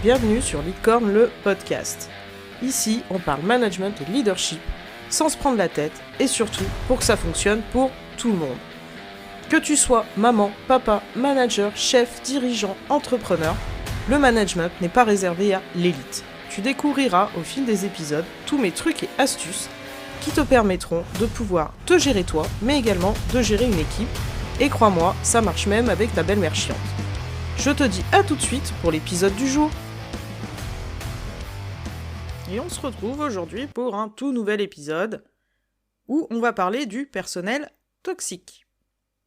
Bienvenue sur Leadcorn, le podcast. Ici, on parle management et leadership, sans se prendre la tête, et surtout pour que ça fonctionne pour tout le monde. Que tu sois maman, papa, manager, chef, dirigeant, entrepreneur, le management n'est pas réservé à l'élite. Tu découvriras au fil des épisodes tous mes trucs et astuces qui te permettront de pouvoir te gérer toi, mais également de gérer une équipe. Et crois-moi, ça marche même avec ta belle-mère chiante. Je te dis à tout de suite pour l'épisode du jour. Et on se retrouve aujourd'hui pour un tout nouvel épisode où on va parler du personnel toxique.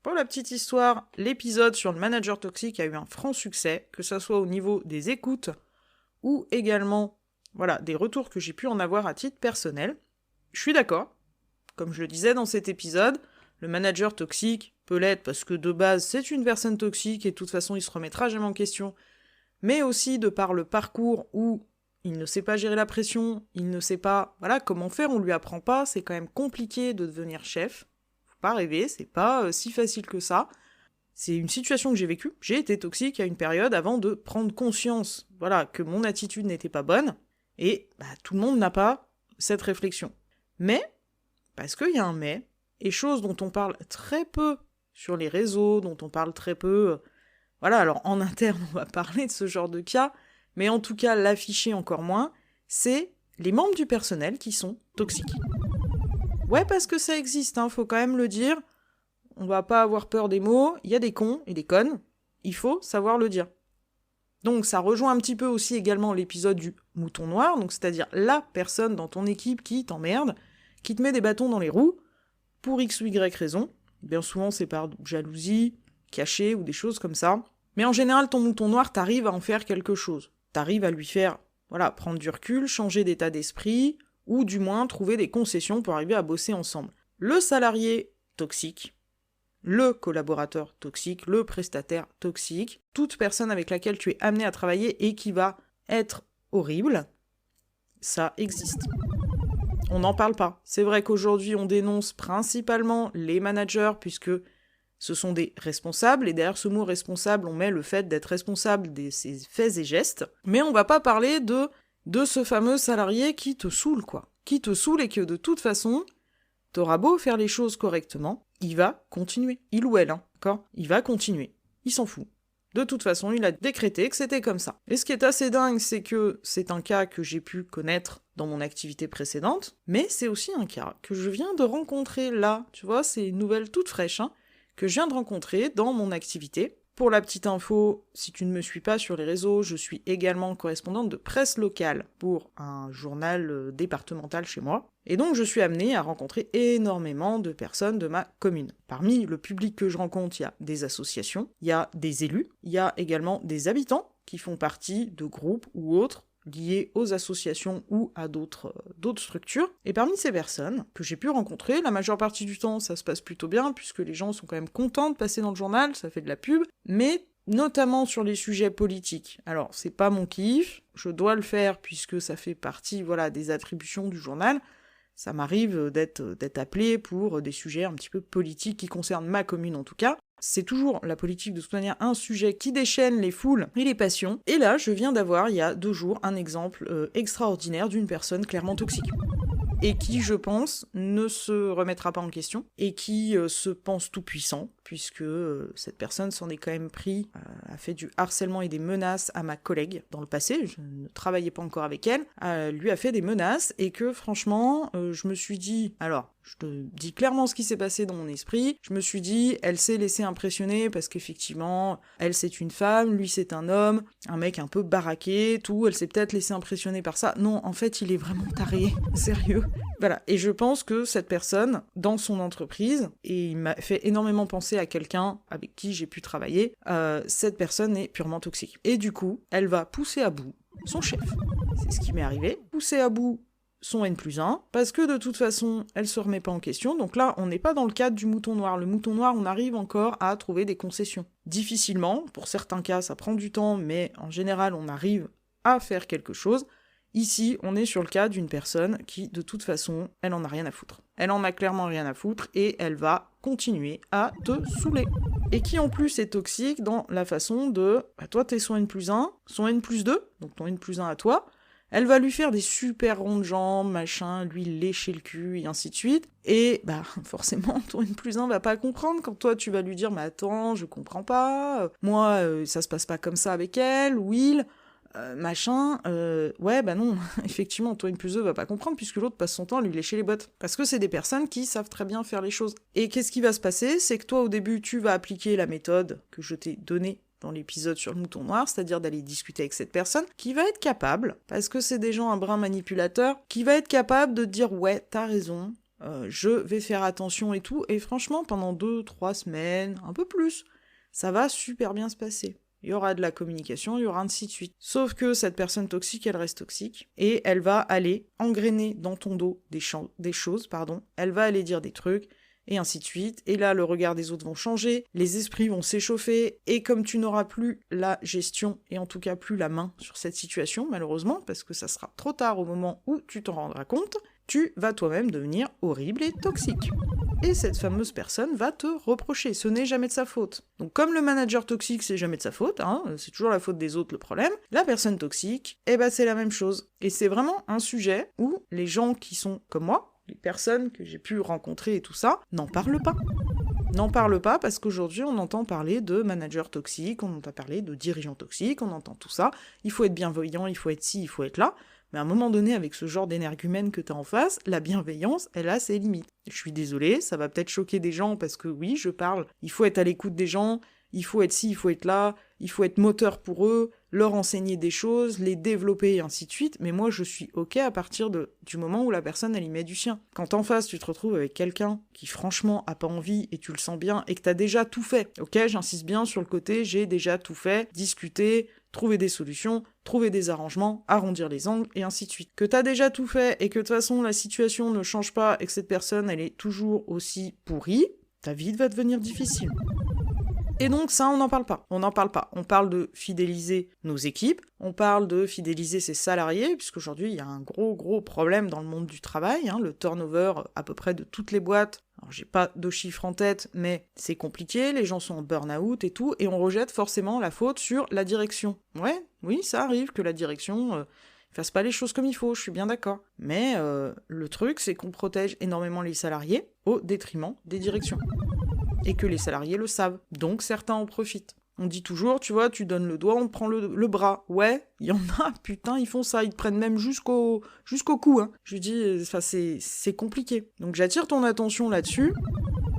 Pour la petite histoire, l'épisode sur le manager toxique a eu un franc succès, que ce soit au niveau des écoutes ou également des retours que j'ai pu en avoir à titre personnel. Je suis d'accord, comme je le disais dans cet épisode, le manager toxique peut l'être parce que de base c'est une personne toxique et de toute façon il se remettra jamais en question, mais aussi de par le parcours où il ne sait pas gérer la pression, il ne sait pas comment faire, on lui apprend pas, c'est quand même compliqué de devenir chef. Faut pas rêver, c'est pas si facile que ça. C'est une situation que j'ai vécue, j'ai été toxique à une période avant de prendre conscience que mon attitude n'était pas bonne, et tout le monde n'a pas cette réflexion. Mais, parce qu'il y a un mais, et chose dont on parle très peu sur les réseaux, dont on parle très peu... alors en interne on va parler de ce genre de cas, mais en tout cas l'afficher encore moins, c'est les membres du personnel qui sont toxiques. Ouais, parce que ça existe, faut quand même le dire, on va pas avoir peur des mots, il y a des cons et des connes, il faut savoir le dire. Donc ça rejoint un petit peu aussi également l'épisode du mouton noir, donc c'est-à-dire la personne dans ton équipe qui t'emmerde, qui te met des bâtons dans les roues, pour X ou Y raison. Bien souvent c'est par jalousie, cachée ou des choses comme ça. Mais en général ton mouton noir, t'arrives à en faire quelque chose. T'arrives à lui faire, prendre du recul, changer d'état d'esprit, ou du moins trouver des concessions pour arriver à bosser ensemble. Le salarié toxique, le collaborateur toxique, le prestataire toxique, toute personne avec laquelle tu es amené à travailler et qui va être horrible, ça existe. On n'en parle pas. C'est vrai qu'aujourd'hui, on dénonce principalement les managers, puisque ce sont des responsables, et derrière ce mot responsable, on met le fait d'être responsable de ses faits et gestes, mais on va pas parler de ce fameux salarié qui te saoule, qui te saoule et que de toute façon, t'auras beau faire les choses correctement, il va continuer. Il ou elle, d'accord ? Il va continuer. Il s'en fout. De toute façon, il a décrété que c'était comme ça. Et ce qui est assez dingue, c'est que c'est un cas que j'ai pu connaître dans mon activité précédente, mais c'est aussi un cas que je viens de rencontrer là. Tu vois, c'est une nouvelle toute fraîche, que je viens de rencontrer dans mon activité. Pour la petite info, si tu ne me suis pas sur les réseaux, je suis également correspondante de presse locale pour un journal départemental chez moi. Et donc je suis amenée à rencontrer énormément de personnes de ma commune. Parmi le public que je rencontre, il y a des associations, il y a des élus, il y a également des habitants qui font partie de groupes ou autres liés aux associations ou à d'autres structures. Et parmi ces personnes que j'ai pu rencontrer, la majeure partie du temps, ça se passe plutôt bien, puisque les gens sont quand même contents de passer dans le journal, ça fait de la pub, mais notamment sur les sujets politiques. Alors, c'est pas mon kiff, je dois le faire puisque ça fait partie, des attributions du journal. Ça m'arrive d'être appelé pour des sujets un petit peu politiques qui concernent ma commune en tout cas. C'est toujours, la politique de toute manière, un sujet qui déchaîne les foules et les passions. Et là, je viens d'avoir, il y a 2 jours, un exemple extraordinaire d'une personne clairement toxique. Et qui, je pense, ne se remettra pas en question, et qui se pense tout puissant, puisque cette personne s'en est quand même pris, a fait du harcèlement et des menaces à ma collègue dans le passé, je ne travaillais pas encore avec elle, lui a fait des menaces, et que franchement, je me suis dit, je te dis clairement ce qui s'est passé dans mon esprit, je me suis dit, elle s'est laissée impressionner, parce qu'effectivement, elle c'est une femme, lui c'est un homme, un mec un peu baraqué, tout, elle s'est peut-être laissée impressionner par ça, non, en fait, il est vraiment taré, sérieux. Et je pense que cette personne, dans son entreprise, et il m'a fait énormément penser à quelqu'un avec qui j'ai pu travailler, cette personne est purement toxique. Et du coup, elle va pousser à bout son chef. C'est ce qui m'est arrivé. Pousser à bout son N+1, parce que de toute façon, elle se remet pas en question, donc là, on n'est pas dans le cadre du mouton noir. Le mouton noir, on arrive encore à trouver des concessions. Difficilement, pour certains cas, ça prend du temps, mais en général, on arrive à faire quelque chose. Ici, on est sur le cas d'une personne qui, de toute façon, elle en a rien à foutre. Elle en a clairement rien à foutre, et elle va continuer à te saouler. et qui en plus est toxique dans la façon de, toi t'es son N+1, son N+2, donc ton N+1 à toi, elle va lui faire des super ronds de jambes, machin, lui lécher le cul, et ainsi de suite. Et forcément, ton N+1 va pas comprendre quand toi tu vas lui dire « Mais attends, je comprends pas, moi, ça se passe pas comme ça avec elle, Will, machin, non, effectivement, ton N+2 va pas comprendre puisque l'autre passe son temps à lui lécher les bottes. Parce que c'est des personnes qui savent très bien faire les choses. Et qu'est-ce qui va se passer? C'est que toi, au début, tu vas appliquer la méthode que je t'ai donnée dans l'épisode sur le mouton noir, c'est-à-dire d'aller discuter avec cette personne, qui va être capable, parce que c'est des gens un brin manipulateurs, qui va être capable de dire « Ouais, t'as raison, je vais faire attention et tout », et franchement, pendant 2-3 semaines, un peu plus, ça va super bien se passer. Il y aura de la communication, il y aura ainsi de suite. Sauf que cette personne toxique, elle reste toxique, et elle va aller engrainer dans ton dos des choses, elle va aller dire des trucs, et ainsi de suite, et là le regard des autres vont changer, les esprits vont s'échauffer, et comme tu n'auras plus la gestion, et en tout cas plus la main sur cette situation, malheureusement, parce que ça sera trop tard au moment où tu t'en rendras compte, tu vas toi-même devenir horrible et toxique. Et cette fameuse personne va te reprocher, ce n'est jamais de sa faute. Donc comme le manager toxique, c'est jamais de sa faute, c'est toujours la faute des autres le problème, la personne toxique, c'est la même chose. Et c'est vraiment un sujet où les gens qui sont comme moi, les personnes que j'ai pu rencontrer et tout ça, n'en parlent pas. N'en parlent pas parce qu'aujourd'hui on entend parler de managers toxiques, on entend parler de dirigeants toxiques, on entend tout ça, il faut être bienveillant, il faut être ci, il faut être là, mais à un moment donné avec ce genre d'énergumène que t'as en face, la bienveillance, elle a ses limites. Je suis désolée, ça va peut-être choquer des gens parce que oui, je parle, il faut être à l'écoute des gens, il faut être ci, il faut être là, il faut être moteur pour eux, leur enseigner des choses, les développer et ainsi de suite, mais moi je suis ok à partir du moment où la personne elle y met du sien. Quand en face tu te retrouves avec quelqu'un qui franchement a pas envie et tu le sens bien et que t'as déjà tout fait, ok, j'insiste bien sur le côté j'ai déjà tout fait, discuter, trouver des solutions, trouver des arrangements, arrondir les angles, et ainsi de suite. Que t'as déjà tout fait, et que de toute façon la situation ne change pas, et que cette personne elle est toujours aussi pourrie, ta vie va devenir difficile. Et donc ça, on n'en parle pas. On n'en parle pas. On parle de fidéliser nos équipes, on parle de fidéliser ses salariés, puisqu'aujourd'hui, il y a un gros problème dans le monde du travail, le turnover à peu près de toutes les boîtes. Alors, j'ai pas de chiffres en tête, mais c'est compliqué, les gens sont en burn-out et tout, et on rejette forcément la faute sur la direction. Oui, ça arrive que la direction fasse pas les choses comme il faut, je suis bien d'accord. Mais le truc, c'est qu'on protège énormément les salariés au détriment des directions. Et que les salariés le savent, donc certains en profitent. On dit toujours, tu vois, tu donnes le doigt, on te prend le bras. Ouais, il y en a, putain, ils font ça, ils te prennent même jusqu'au cou, Je dis, c'est compliqué. Donc j'attire ton attention là-dessus.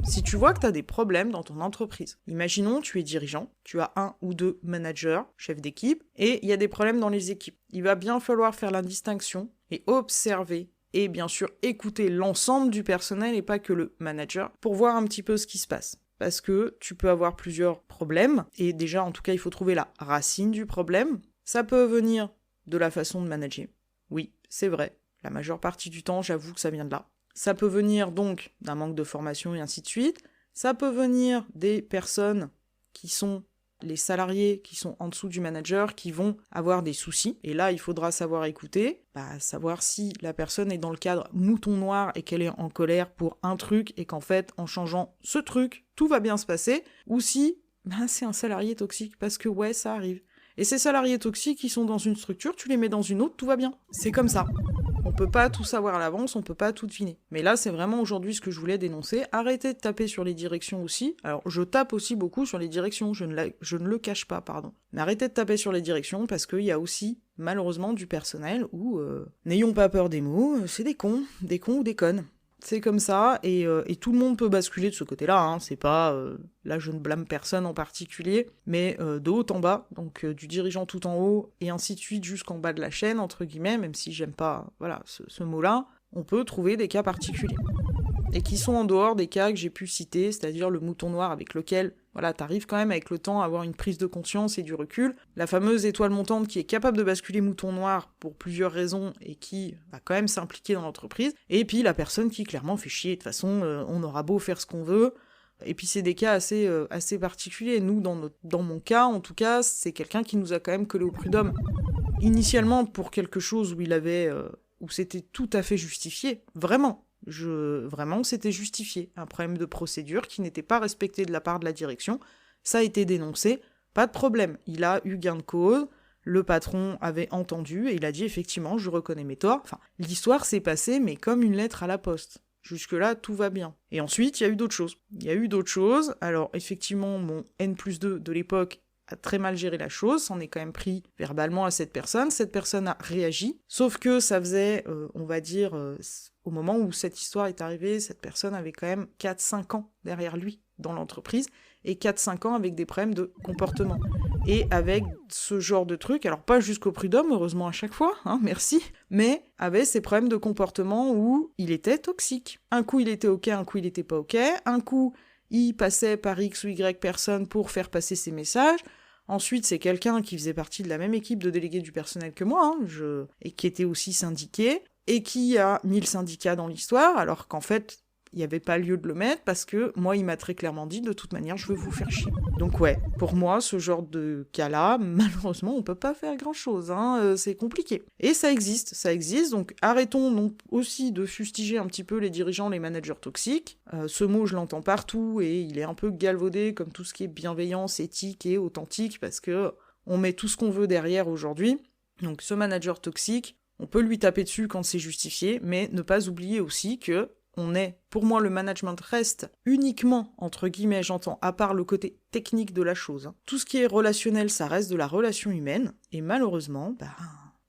Si tu vois que tu as des problèmes dans ton entreprise, imaginons tu es dirigeant, tu as 1 ou 2 managers, chefs d'équipe, et il y a des problèmes dans les équipes. Il va bien falloir faire la distinction et observer et bien sûr écouter l'ensemble du personnel et pas que le manager pour voir un petit peu ce qui se passe. Parce que tu peux avoir plusieurs problèmes, et déjà en tout cas il faut trouver la racine du problème. Ça peut venir de la façon de manager. Oui, c'est vrai, la majeure partie du temps j'avoue que ça vient de là. Ça peut venir donc d'un manque de formation et ainsi de suite. Ça peut venir des personnes qui sont les salariés qui sont en dessous du manager qui vont avoir des soucis. Et là, il faudra savoir écouter, savoir si la personne est dans le cadre mouton noir et qu'elle est en colère pour un truc et qu'en fait, en changeant ce truc, tout va bien se passer. Ou si c'est un salarié toxique parce que ouais, ça arrive. Et ces salariés toxiques qui sont dans une structure, tu les mets dans une autre, tout va bien. C'est comme ça. On peut pas tout savoir à l'avance, on peut pas tout deviner. Mais là, c'est vraiment aujourd'hui ce que je voulais dénoncer. Arrêtez de taper sur les directions aussi. Alors, je tape aussi beaucoup sur les directions, je ne le cache pas, pardon. Mais arrêtez de taper sur les directions parce qu'il y a aussi, malheureusement, du personnel où, n'ayons pas peur des mots, c'est des cons ou des connes. C'est comme ça, et tout le monde peut basculer de ce côté-là, c'est pas... là, je ne blâme personne en particulier, mais de haut en bas, donc du dirigeant tout en haut, et ainsi de suite jusqu'en bas de la chaîne, entre guillemets, même si j'aime pas ce mot-là, on peut trouver des cas particuliers. Et qui sont en dehors des cas que j'ai pu citer, c'est-à-dire le mouton noir avec lequel, t'arrives quand même avec le temps à avoir une prise de conscience et du recul. La fameuse étoile montante qui est capable de basculer mouton noir pour plusieurs raisons et qui va quand même s'impliquer dans l'entreprise. Et puis la personne qui clairement fait chier. De toute façon, on aura beau faire ce qu'on veut. Et puis c'est des cas assez particuliers. Nous, dans mon cas, en tout cas, c'est quelqu'un qui nous a quand même collé au prud'homme. Initialement pour quelque chose où c'était tout à fait justifié. Vraiment, c'était justifié. Un problème de procédure qui n'était pas respecté de la part de la direction. ça a été dénoncé, pas de problème, il a eu gain de cause, le patron avait entendu et il a dit effectivement je reconnais mes torts. Enfin, l'histoire s'est passée mais comme une lettre à la poste. Jusque-là, tout va bien. Et ensuite, il y a eu d'autres choses. Alors effectivement, mon N+2 de l'époque a très mal géré la chose, s'en est quand même pris verbalement à cette personne a réagi, sauf que ça faisait, au moment où cette histoire est arrivée, cette personne avait quand même 4-5 ans derrière lui dans l'entreprise, et 4-5 ans avec des problèmes de comportement. Et avec ce genre de truc, alors pas jusqu'au prud'homme, heureusement à chaque fois, merci, mais avec ces problèmes de comportement où il était toxique. Un coup il était ok, un coup il était pas ok, un coup il passait par X ou Y personne pour faire passer ses messages. Ensuite, c'est quelqu'un qui faisait partie de la même équipe de délégués du personnel que moi, et qui était aussi syndiqué, et qui a mis le syndicat dans l'histoire, alors qu'en fait, il n'y avait pas lieu de le mettre, parce que moi, il m'a très clairement dit, de toute manière, je veux vous faire chier. Donc ouais, pour moi, ce genre de cas-là, malheureusement, on peut pas faire grand-chose, c'est compliqué. Et ça existe, donc arrêtons donc aussi de fustiger un petit peu les dirigeants, les managers toxiques. Ce mot, je l'entends partout, et il est un peu galvaudé comme tout ce qui est bienveillance, éthique et authentique, parce que on met tout ce qu'on veut derrière aujourd'hui. Donc ce manager toxique, on peut lui taper dessus quand c'est justifié, mais ne pas oublier aussi que pour moi, le management reste uniquement, entre guillemets, j'entends, à part le côté technique de la chose. Tout ce qui est relationnel, ça reste de la relation humaine, et malheureusement,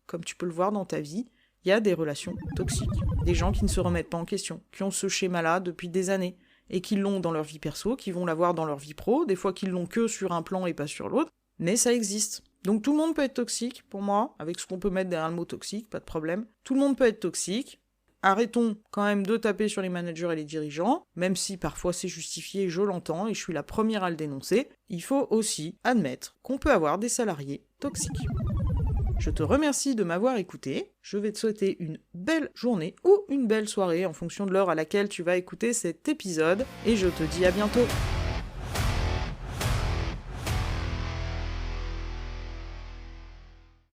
comme tu peux le voir dans ta vie, il y a des relations toxiques. Des gens qui ne se remettent pas en question, qui ont ce schéma-là depuis des années, et qui l'ont dans leur vie perso, qui vont l'avoir dans leur vie pro, des fois qu'ils l'ont que sur un plan et pas sur l'autre, mais ça existe. Donc tout le monde peut être toxique, pour moi, avec ce qu'on peut mettre derrière le mot toxique, pas de problème. Tout le monde peut être toxique. Arrêtons quand même de taper sur les managers et les dirigeants, même si parfois c'est justifié, je l'entends, et je suis la première à le dénoncer. Il faut aussi admettre qu'on peut avoir des salariés toxiques. Je te remercie de m'avoir écouté, je vais te souhaiter une belle journée ou une belle soirée en fonction de l'heure à laquelle tu vas écouter cet épisode, et je te dis à bientôt.